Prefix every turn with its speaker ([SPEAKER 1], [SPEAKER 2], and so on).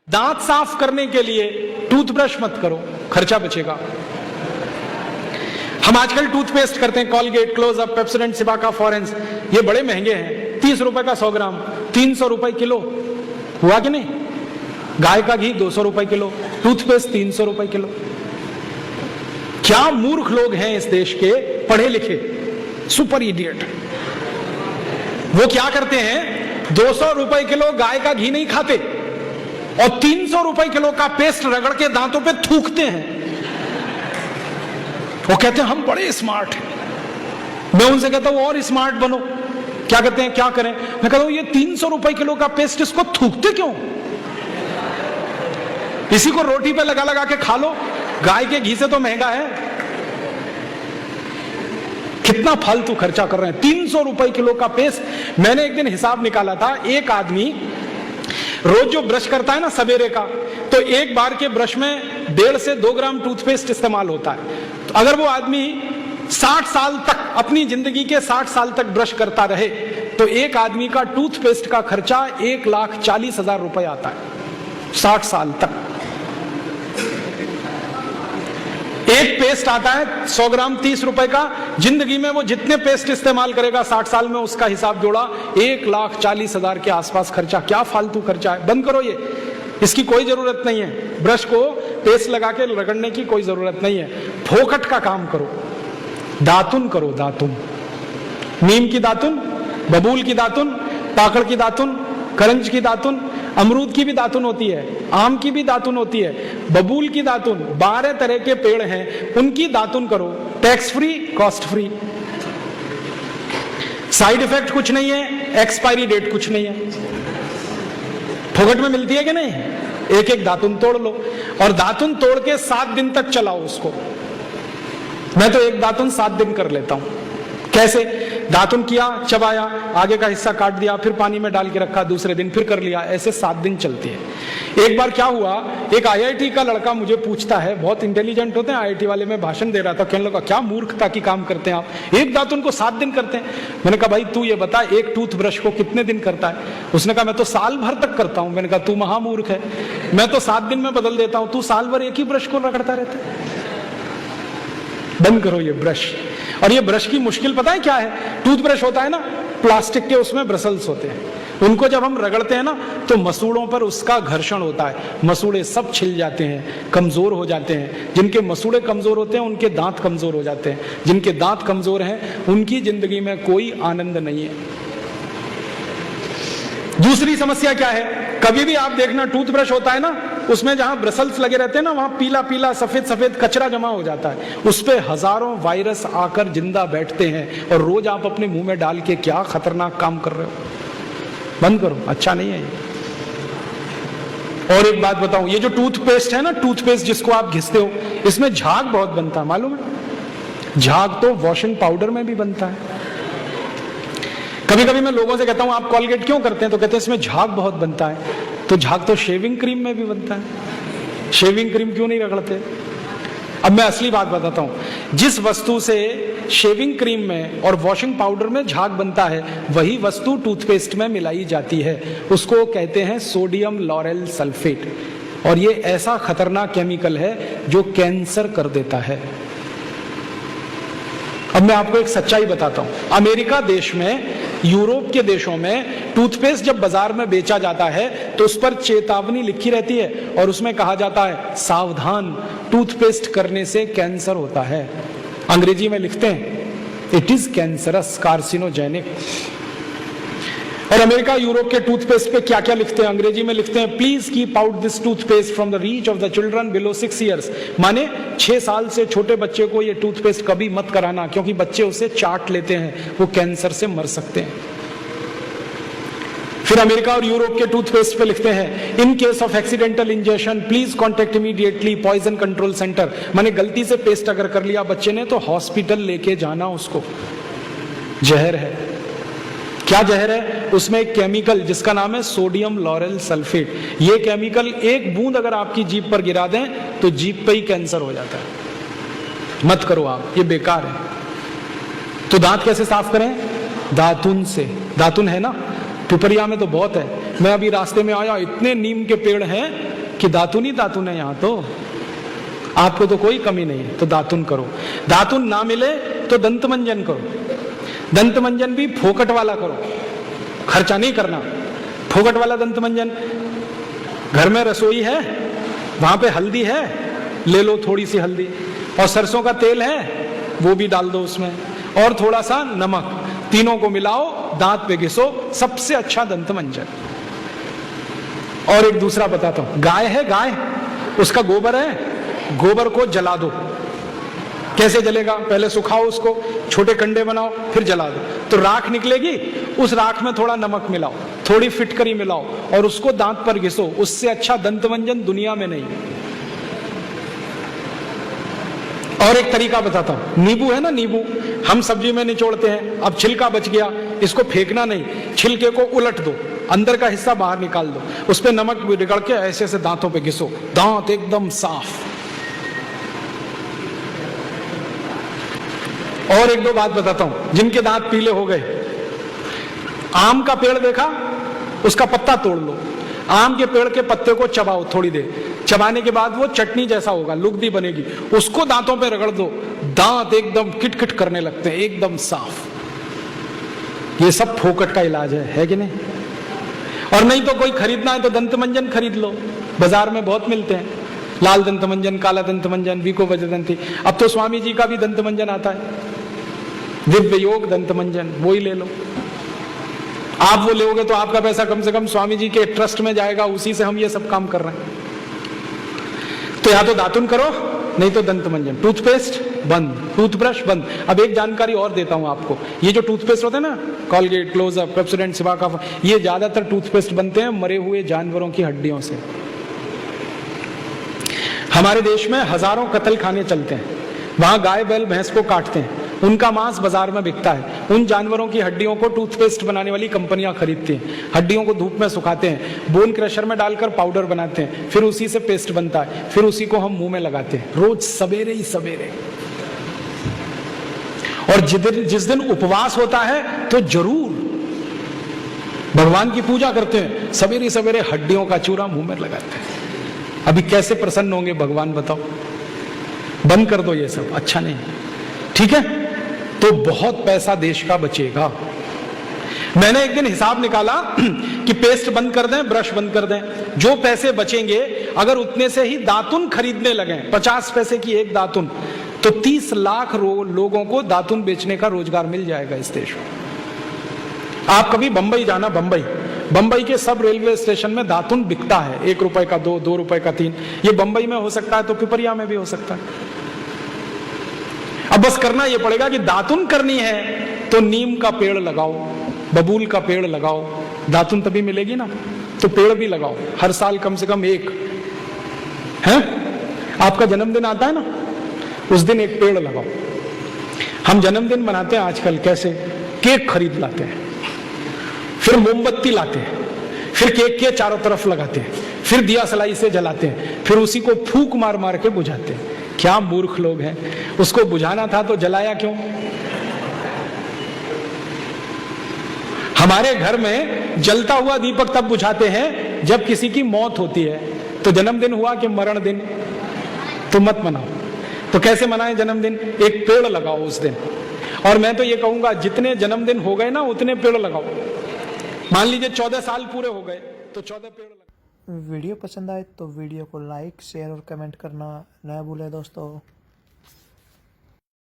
[SPEAKER 1] दांत साफ करने के लिए टूथब्रश मत करो, खर्चा बचेगा। हम आजकल टूथपेस्ट करते हैं, कॉलगेट, क्लोजअप, पेप्सोडेंट, सिबाका, फॉरेंस, ये बड़े महंगे हैं, 30 रुपए का 100 ग्राम, 300 रुपए किलो, हुआ कि नहीं? गाय का घी 200 रुपए किलो, टूथपेस्ट 300 रुपए किलो। क्या मूर्ख लोग हैं इस देश के, पढ़े लिखे, सुपर इडियट। वो क्या करते हैं, 200 रुपए किलो गाय का घी नहीं खाते और 300 रुपए किलो का पेस्ट रगड़ के दांतों पे थूकते हैं। वो कहते हैं हम बड़े स्मार्ट हैं। मैं उनसे कहता हूं और स्मार्ट बनो। क्या कहते हैं, क्या करें? मैं कहता हूं ये 300 रुपए किलो का पेस्ट, इसको थूकते क्यों? इसी को रोटी पे लगा लगा के खा लो, गाय के घी से तो महंगा है। कितना फालतू खर्चा कर रहे हैं। 300 रुपए किलो का पेस्ट। मैंने एक दिन हिसाब निकाला था, एक आदमी रोज जो ब्रश करता है ना सवेरे का, तो एक बार के ब्रश में 1.5 से 2 ग्राम टूथपेस्ट इस्तेमाल होता है। तो अगर वो आदमी 60 साल तक, अपनी जिंदगी के 60 साल तक ब्रश करता रहे, तो एक आदमी का टूथपेस्ट का खर्चा 1,40,000 रुपए आता है 60 साल तक। एक पेस्ट आता है 100 ग्राम 30 रुपए का। जिंदगी में वो जितने पेस्ट इस्तेमाल करेगा 60 साल में, उसका हिसाब जोड़ा 1,40,000 के आसपास खर्चा। क्या फालतू खर्चा है, बंद करो ये, इसकी कोई जरूरत नहीं है। ब्रश को पेस्ट लगा के रगड़ने की कोई जरूरत नहीं है। फोकट का काम करो, दातुन करो, दातुन, नीम की दातुन, बबूल की दातुन, पाकड़ की दातुन, करंज की दातुन, अमरूद की भी दातुन होती है, आम की भी दातुन होती है, बबूल की दातुन, 12 तरह के पेड़ हैं, उनकी दातुन करो। Tax free, cost free, side effect कुछ नहीं है, एक्सपायरी डेट कुछ नहीं है। फोकट में मिलती है कि नहीं? एक एक दातुन तोड़ लो और दातुन तोड़ के 7 दिन तक चलाओ उसको। मैं तो एक दातुन 7 दिन कर लेता हूं। कैसे? दातुन किया, चबाया, आगे का हिस्सा काट दिया, फिर पानी में डाल के रखा, दूसरे दिन फिर कर लिया, ऐसे 7 दिन चलती है। एक बार क्या हुआ, एक IIT का लड़का मुझे पूछता है, बहुत इंटेलिजेंट होते हैं IIT वाले, में भाषण दे रहा था, कहने लगा क्या मूर्खता की काम करते हैं आप, एक दातुन को 7 दिन करते हैं। मैंने कहा भाई तू ये बता, एक टूथब्रश को कितने दिन करता है? उसने कहा मैं तो साल भर तक करता हूं। मैंने कहा तू महामूर्ख है, मैं तो 7 दिन में बदल देता हूं, तू साल भर एक ही ब्रश को रगड़ता रहता है। बंद करो ये ब्रश। और ये ब्रश की मुश्किल पता है क्या है? टूथब्रश होता है ना, प्लास्टिक के, उसमें ब्रसल्स होते हैं, उनको जब हम रगड़ते हैं ना तो मसूड़ों पर उसका घर्षण होता है, मसूड़े सब छिल जाते हैं, कमजोर हो जाते हैं। जिनके मसूड़े कमजोर होते हैं उनके दांत कमजोर हो जाते हैं, जिनके दांत कमजोर हैं उनकी जिंदगी में कोई आनंद नहीं है। दूसरी समस्या क्या है, कभी भी आप देखना टूथब्रश होता है ना, उसमें जहां ब्रसल्स लगे रहते हैं ना, वहां पीला पीला सफेद सफेद कचरा जमा हो जाता है, उस पे हजारों वायरस आकर जिंदा बैठते हैं और रोज आप अपने मुंह में डाल के क्या खतरनाक काम कर रहे हो। बंद करो, अच्छा नहीं है ये। और एक बात बताऊं, ये जो टूथपेस्ट है ना, टूथपेस्ट जिसको आप घिसते हो, इसमें झाग बहुत बनता है, मालूम है? झाग तो वॉशिंग पाउडर में भी बनता है। कभी कभी मैं लोगों से कहता हूं आप कॉलगेट क्यों करते हैं, तो कहते हैं इसमें झाग बहुत बनता है। तो झाग तो शेविंग क्रीम में भी बनता है, शेविंग क्रीम क्यों नहीं रगड़ते? अब मैं असली बात बताता हूं, जिस वस्तु से शेविंग क्रीम में और वॉशिंग पाउडर में झाग बनता है, वही वस्तु टूथपेस्ट में मिलाई जाती है, उसको कहते हैं सोडियम लॉरेल सल्फेट। और ये ऐसा खतरनाक केमिकल है जो कैंसर कर देता है। अब मैं आपको एक सच्चाई बताता हूं, अमेरिका देश में, यूरोप के देशों में टूथपेस्ट जब बाजार में बेचा जाता है तो उस पर चेतावनी लिखी रहती है और उसमें कहा जाता है सावधान, टूथपेस्ट करने से कैंसर होता है। अंग्रेजी में लिखते हैं इट इज कैंसरस, कार्सिनोजेनिक। और अमेरिका यूरोप के टूथपेस्ट पे क्या क्या लिखते हैं? अंग्रेजी में लिखते हैं please keep out this toothpaste from the reach of the children below 6 years. माने 6 साल से छोटे बच्चे को ये टूथपेस्ट कभी मत कराना, क्योंकि बच्चे उसे चाट लेते हैं, वो कैंसर से मर सकते हैं। फिर अमेरिका और यूरोप के टूथपेस्ट पे लिखते हैं in case of accidental injection please contact immediately poison control centre. माने गलती से पेस्ट अगर कर लिया बच्चे ने तो हॉस्पिटल लेके जाना उसको। जहर है। क्या जहर है? उसमें एक केमिकल जिसका नाम है सोडियम लॉरेल सल्फेट। ये केमिकल एक बूंद अगर आपकी जीभ पर गिरा दें तो जीभ पे ही कैंसर हो जाता है। मत करो आप, ये बेकार है। तो दांत कैसे साफ करें? दातुन से। दातुन है ना, पिपरिया में तो बहुत है। मैं अभी रास्ते में आया, इतने नीम के पेड़ हैं, कि दातुन ही दातुन है यहाँ तो, आपको तो कोई कमी नहीं है, तो दातुन करो। दातुन ना मिले तो दंत मंजन करो। दंत मंजन भी फोकट वाला करो, खर्चा नहीं करना। फोकट वाला दंत मंजन, घर में रसोई है, वहां पे हल्दी है, ले लो थोड़ी सी हल्दी, और सरसों का तेल है वो भी डाल दो उसमें, और थोड़ा सा नमक, तीनों को मिलाओ, दांत पे घिसो, सबसे अच्छा दंत मंजन। और एक दूसरा बताता हूं, गाय है, गाय, उसका गोबर है, गोबर को जला दो। कैसे जलेगा? पहले सुखाओ उसको, छोटे कंडे बनाओ, फिर जला दो, तो राख निकलेगी। उस राख में थोड़ा नमक मिलाओ, थोड़ी फिटकरी मिलाओ, और उसको दांत पर घिसो। उससे अच्छा दंत मंजन दुनिया में नहीं। और एक तरीका बताता हूं, नींबू है ना, नींबू हम सब्जी में निचोड़ते हैं, अब छिलका बच गया, इसको फेंकना नहीं, छिलके को उलट दो, अंदर का हिस्सा बाहर निकाल दो, उस पे नमक भी रगड़ के ऐसे ऐसे दांतों पे घिसो, दांत एकदम साफ। और एक दो बात बताता हूं, जिनके दांत पीले हो गए, आम का पेड़ देखा, उसका पत्ता तोड़ लो, आम के पेड़ के पत्ते को चबाओ थोड़ी देर, चबाने के बाद वो चटनी जैसा होगा, लुगदी बनेगी, उसको दांतों पे रगड़ दो, दांत एकदम किटकिट करने लगते हैं, एकदम साफ। ये सब फोकट का इलाज है कि नहीं? और नहीं तो कोई खरीदना है तो दंत मंजन खरीद लो, बाजार में बहुत मिलते हैं, लाल दंत मंजन, काला दंत मंजन, विको वज्रदंती। अब तो स्वामी जी का भी दंत मंजन आता है, दिव्य योग दंत मंजन, वो ही ले लो। आप वो लोगे तो आपका पैसा कम से कम स्वामी जी के ट्रस्ट में जाएगा, उसी से हम ये सब काम कर रहे हैं। तो या तो दातुन करो, नहीं तो दंत मंजन। टूथपेस्ट बंद, टूथब्रश बंद। अब एक जानकारी और देता हूं आपको, ये जो टूथपेस्ट होते हैं ना, कॉलगेट, क्लोजअप, पेप्सोडेंट, सिबाका, ये ज्यादातर टूथपेस्ट बनते हैं मरे हुए जानवरों की हड्डियों से। हमारे देश में हजारों कत्ल खाने चलते हैं, वहां गाय बैल भैंस को काटते हैं, उनका मांस बाजार में बिकता है, उन जानवरों की हड्डियों को टूथपेस्ट बनाने वाली कंपनियां खरीदती हैं, हड्डियों को धूप में सुखाते हैं, बोन क्रशर में डालकर पाउडर बनाते हैं, फिर उसी से पेस्ट बनता है, फिर उसी को हम मुंह में लगाते हैं, रोज सवेरे ही सवेरे। और जिस दिन उपवास होता है तो जरूर भगवान की पूजा करते हैं, सवेरे सवेरे हड्डियों का चूरा मुंह में लगाते हैं। अभी कैसे प्रसन्न होंगे भगवान बताओ? बंद कर दो ये सब, अच्छा नहीं, ठीक है? तो बहुत पैसा देश का बचेगा। मैंने एक दिन हिसाब निकाला कि पेस्ट बंद कर दें, ब्रश बंद कर दें, जो पैसे बचेंगे अगर उतने से ही दातुन खरीदने लगे, 50 पैसे की एक दातुन, तो 30 लाख लोगों को दातुन बेचने का रोजगार मिल जाएगा इस देश में। आप कभी बंबई जाना, बंबई के सब रेलवे स्टेशन में दातुन बिकता है, 1 रुपए का 2, 2 रुपए का 3। ये बंबई में हो सकता है तो पिपरिया में भी हो सकता है। अब बस करना ये पड़ेगा कि दातुन करनी है तो नीम का पेड़ लगाओ, बबूल का पेड़ लगाओ, दातुन तभी मिलेगी ना। तो पेड़ भी लगाओ, हर साल कम से कम एक। है आपका जन्मदिन आता है ना, उस दिन एक पेड़ लगाओ। हम जन्मदिन मनाते हैं आजकल कैसे, केक खरीद लाते हैं, फिर मोमबत्ती लाते हैं, फिर केक के चारों तरफ लगाते हैं, फिर दिया सलाई से जलाते हैं, फिर उसी को फूंक मार मार के बुझाते हैं। क्या मूर्ख लोग हैं, उसको बुझाना था तो जलाया क्यों? हमारे घर में जलता हुआ दीपक तब बुझाते हैं जब किसी की मौत होती है। तो जन्मदिन हुआ कि मरण दिन, तो मत मनाओ। तो कैसे मनाएं जन्मदिन? एक पेड़ लगाओ उस दिन। और मैं तो ये कहूंगा जितने जन्मदिन हो गए ना उतने पेड़ लगाओ। मान लीजिए 14 साल पूरे हो गए तो 14 पेड़ लगाओ।
[SPEAKER 2] वीडियो पसंद आए तो वीडियो को लाइक, शेयर और कमेंट करना न भूलें दोस्तों।